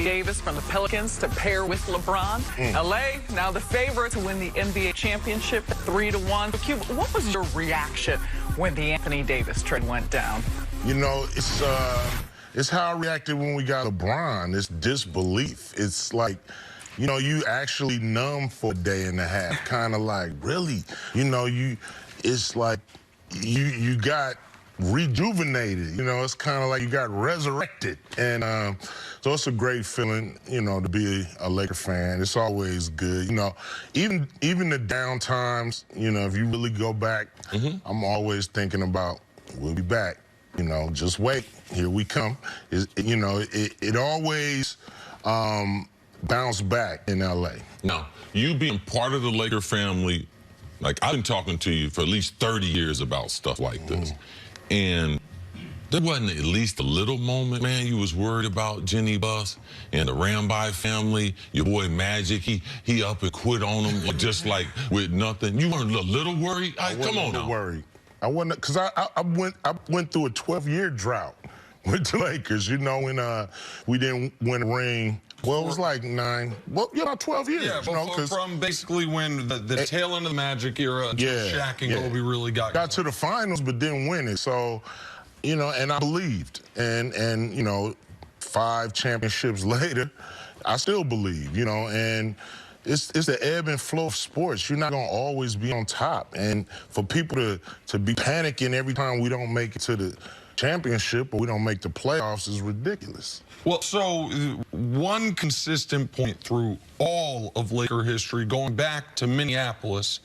Davis from the Pelicans to pair with LeBron. LA, now the favorite to win the NBA championship, 3-1. Q, what was your reaction when the Anthony Davis trade went down? You know, it's how I reacted when we got LeBron. It's disbelief. It's like, you know, you actually numb for a day and a half, kind of like, really? You know, it's like you got rejuvenated. You know, it's kind of like you got resurrected. And so it's a great feeling, you know, to be a Laker fan. It's always good. You know, even the down times, you know, if you really go back, I'm always thinking about, we'll be back. You know, just wait. Here we come. You know, it always bounced back in L.A. Now, you being part of the Laker family, like, I've been talking to you for at least 30 years about stuff like this. And there wasn't at least a little moment, man, you was worried about Jenny Buss and the Ramby family, your boy Magic, he up and quit on them just like with nothing. You weren't a little worried? Come on now. Worried. I wasn't, because I went through a 12-year drought with the Lakers, you know, when we didn't win a ring. Well, it was like 9, well, you know, 12 years. Yeah, you know, from basically when the tail end of the Magic era until Shaq and Kobe really got to the finals but didn't win it. So, you know, and I believed. And you know, 5 championships later, I still believe, you know, and it's the ebb and flow of sports. You're not going to always be on top. And for people to be panicking every time we don't make it to the championship or we don't make the playoffs is ridiculous. Well, so one consistent point through all of Laker history, going back to Minneapolis,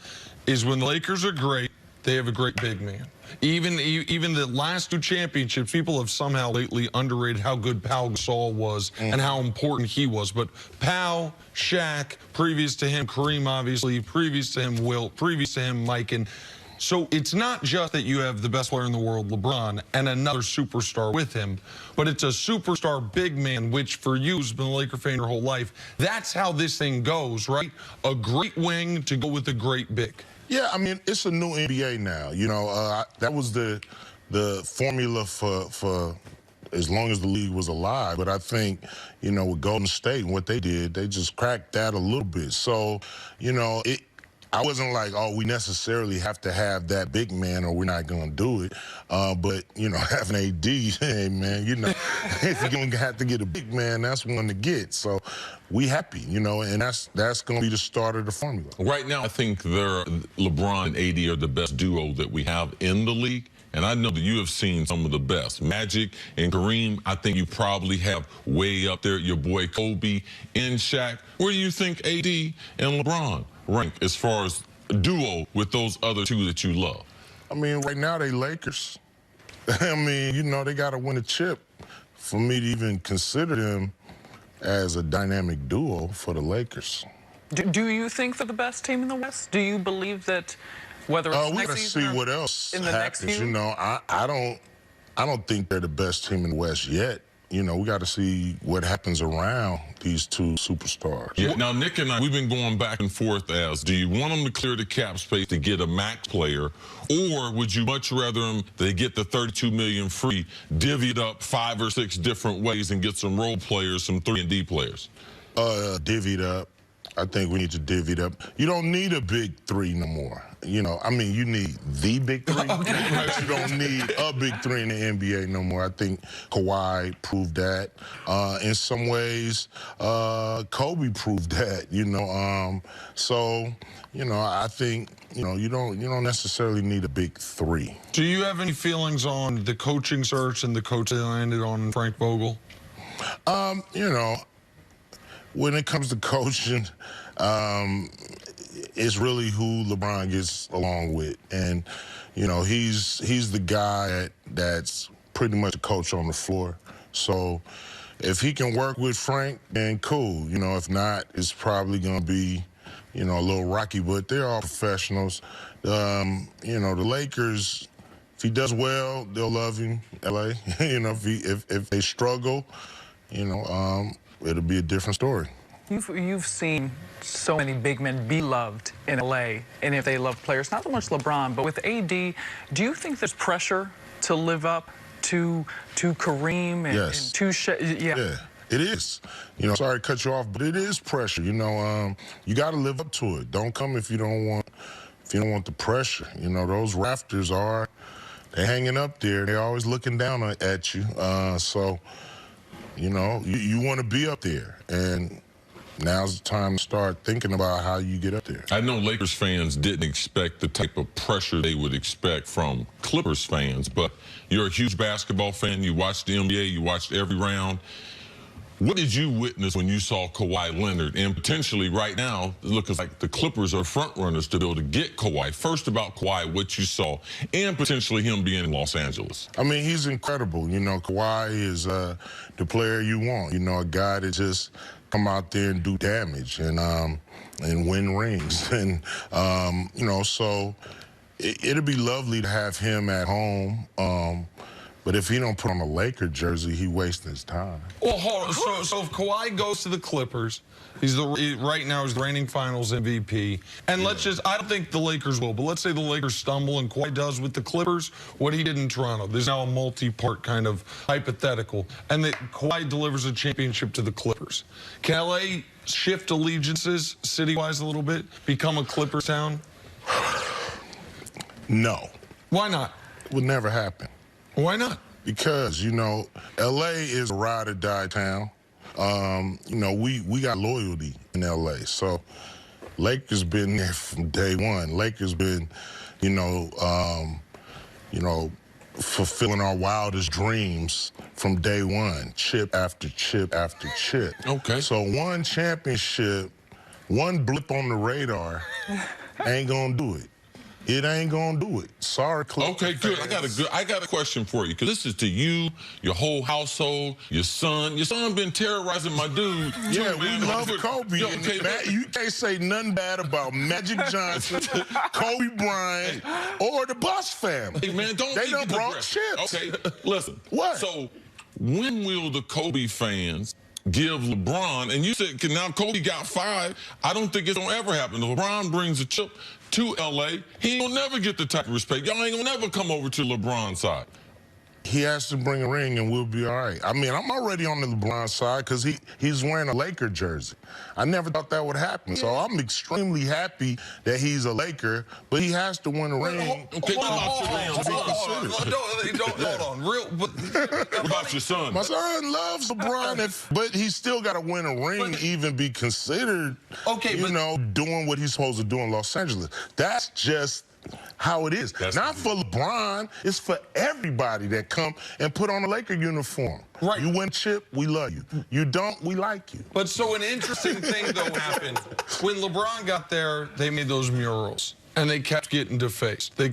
is when the Lakers are great, they have a great big man. Even the last 2 championships, people have somehow lately underrated how good Pau Gasol was and how important he was. But Pau, Shaq, previous to him, Kareem, obviously, previous to him, Wilt, previous to him, Mike. And so it's not just that you have the best player in the world, LeBron, and another superstar with him, but it's a superstar big man, which for you has been a Laker fan your whole life. That's how this thing goes, right? A great wing to go with a great big. Yeah, I mean, it's a new NBA now. You know, that was the formula for as long as the league was alive. But I think, you know, with Golden State and what they did, they just cracked that a little bit. So, you know, I wasn't like, oh, we necessarily have to have that big man or we're not going to do it. But, you know, having AD, hey, man, you know, if you're going to have to get a big man, that's one to get. So we happy, you know, and that's going to be the start of the formula. Right now, I think LeBron and AD are the best duo that we have in the league. And I know that you have seen some of the best. Magic and Kareem, I think you probably have way up there. Your boy Kobe and Shaq. Where do you think AD and LeBron rank as far as a duo with those other 2 that you love? I mean, right now they Lakers. I mean, you know, they got to win a chip for me to even consider them as a dynamic duo for the Lakers. Do you think they're the best team in the West? Do you believe that whether it's we got to see what else in the happens. next few? You know, I don't think they're the best team in the West yet. You know, we got to see what happens around these 2 superstars. Yeah. Now, Nick and I, we've been going back and forth as, do you want them to clear the cap space to get a max player, or would you much rather them they get the $32 million free, divvy it up 5 or 6 different ways and get some role players, some 3-and-D players? Divvy it up. I think we need to divvy it up. You don't need a big 3 no more. You know, I mean, you need the big 3. But you don't need a big 3 in the NBA no more. I think Kawhi proved that. In some ways, Kobe proved that, you know. So, you know, I think, you know, you don't necessarily need a big 3. Do you have any feelings on the coaching search and the coach they landed on, Frank Vogel? You know, when it comes to coaching, it's really who LeBron gets along with. And, you know, he's the guy that's pretty much a coach on the floor. So if he can work with Frank, then cool. You know, if not, it's probably going to be, you know, a little rocky. But they're all professionals. You know, the Lakers, if he does well, they'll love him, L.A. You know, if they struggle, you know, it'll be a different story. You've seen so many big men be loved in LA, and if they love players, not so much LeBron, but with AD, do you think there's pressure to live up to Kareem and, yes. and to Yeah. It is. You know, sorry to cut you off, but it is pressure. You know, you got to live up to it. Don't come if you don't want the pressure. You know, those rafters they're hanging up there. They're always looking down at you. So, you know, you want to be up there. And now's the time to start thinking about how you get up there. I know Lakers fans didn't expect the type of pressure they would expect from Clippers fans, but you're a huge basketball fan. You watched the NBA. You watched every round. What did you witness when you saw Kawhi Leonard? And potentially right now, it looks like the Clippers are front runners to be able to get Kawhi. First about Kawhi, what you saw, and potentially him being in Los Angeles. I mean, he's incredible. You know, Kawhi is the player you want. You know, a guy that just come out there and do damage and win rings. And, you know, so it'd be lovely to have him at home. But if he don't put on a Laker jersey, he wasting his time. Well, hold on. So if Kawhi goes to the Clippers, right now he's the reigning Finals MVP. And let's I don't think the Lakers will, but let's say the Lakers stumble and Kawhi does with the Clippers what he did in Toronto. There's now a multi-part kind of hypothetical. And that Kawhi delivers a championship to the Clippers. Can LA shift allegiances city-wise a little bit, become a Clippers town? No. Why not? It would never happen. Why not? Because, you know, L.A. is a ride-or-die town. You know, we got loyalty in L.A. So Lakers been there from day one. Lakers been, you know, fulfilling our wildest dreams from day one, chip after chip after chip. Okay. So one championship, one blip on the radar ain't gonna do it. It ain't gonna do it. Sorry, Clippers. Okay, good. I got a question for you, because this is to you, your whole household, your son. Your son been terrorizing my dude. Yeah, too, we man. love Kobe. Yo, And okay, Matt, you can't say nothing bad about Magic Johnson, Kobe Bryant, or the Buss family. Hey, man, They done brought chips. Okay, listen. What? So, when will the Kobe fans give LeBron, and you said now Kobe got 5, I don't think it's gonna ever happen. If LeBron brings a chip to LA, he ain't gonna never get the type of respect. Y'all ain't gonna never come over to LeBron's side. He has to bring a ring and we'll be all right. I mean, I'm already on the LeBron side because he's wearing a Laker jersey. I never thought that would happen. So I'm extremely happy that he's a Laker, but he has to win a ring. Okay, Hold on. What about your son? My son loves LeBron, but he's still got to win a ring to even be considered, you know, doing what he's supposed to do in Los Angeles. That's just how it is. Not for LeBron, it's for everybody that come and put on a Laker uniform. Right. You win chip, we love you. You don't, we like you. But so an interesting thing, though, happened. When LeBron got there, they made those murals. And they kept getting defaced. AD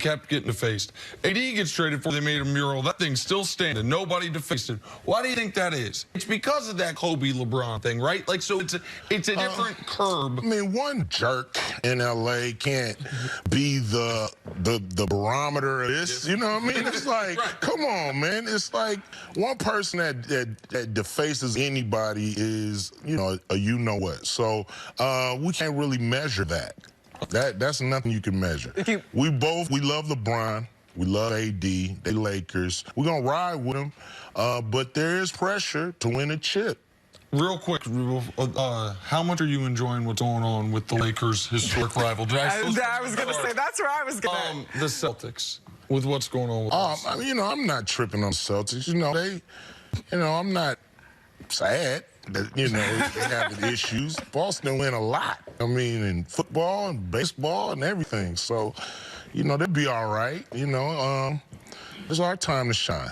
gets traded for, they made a mural. That thing's still standing. Nobody defaced it. Why do you think that is? It's because of that Kobe LeBron thing, right? Like, so it's a different curb. I mean, one jerk in LA can't be the barometer of this. You know what I mean? It's like, come on, man. It's like one person that defaces anybody is, you know, a you-know-what. So we can't really measure that. That's nothing you can measure. We love LeBron. We love AD. They Lakers. We're going to ride with them. But there is pressure to win a chip. Real quick, how much are you enjoying what's going on with the Lakers' historic rival? I was going to say, that's where I was going to. The Celtics, with what's going on with us. You know, I'm not tripping on the Celtics. You know, I'm not sad that, you know, they have issues. Boston win a lot. I mean, in football and baseball and everything. So, you know, they'll be all right. You know, it's our time to shine.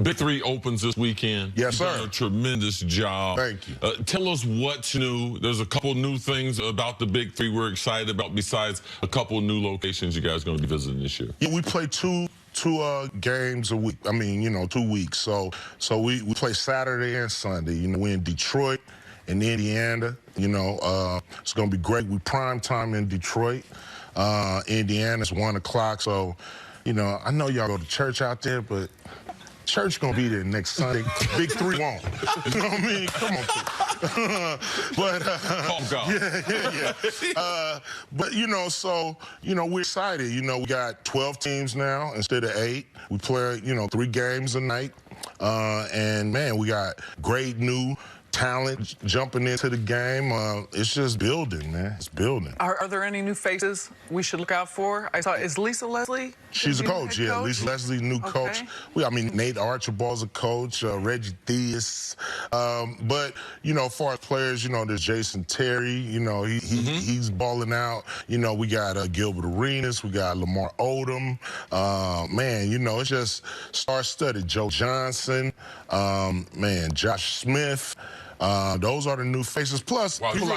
Big 3 opens this weekend. Yes, You've sir. done a tremendous job. Thank you. Tell us what's new. There's a couple new things about the Big 3 we're excited about, besides a couple new locations you guys are going to be visiting this year. Yeah, we play two games a week. I mean, you know, 2 weeks. So we play Saturday and Sunday. You know, we're in Detroit and Indiana. You know, it's going to be great. We prime time in Detroit. Indiana's 1 o'clock. So, you know, I know y'all go to church out there, but church gonna be there next Sunday. Big 3 won't. You know what I mean? Come on. But yeah. But you know, so you know, we're excited. You know, we got 12 teams now instead of 8. We play, you know, 3 games a night, and man, we got great new talent jumping into the game. It's just building, man. It's building. Are there any new faces we should look out for? I saw, is Lisa Leslie? She's a coach, yeah. Lisa Leslie's new coach. I mean, Nate Archibald's a coach, Reggie Theus. But, you know, as far as players, you know, there's Jason Terry. You know, he's balling out. You know, we got Gilbert Arenas. We got Lamar Odom. Man, you know, it's just star-studded. Joe Johnson, man, Josh Smith. Those are the new faces. Plus, wow, people like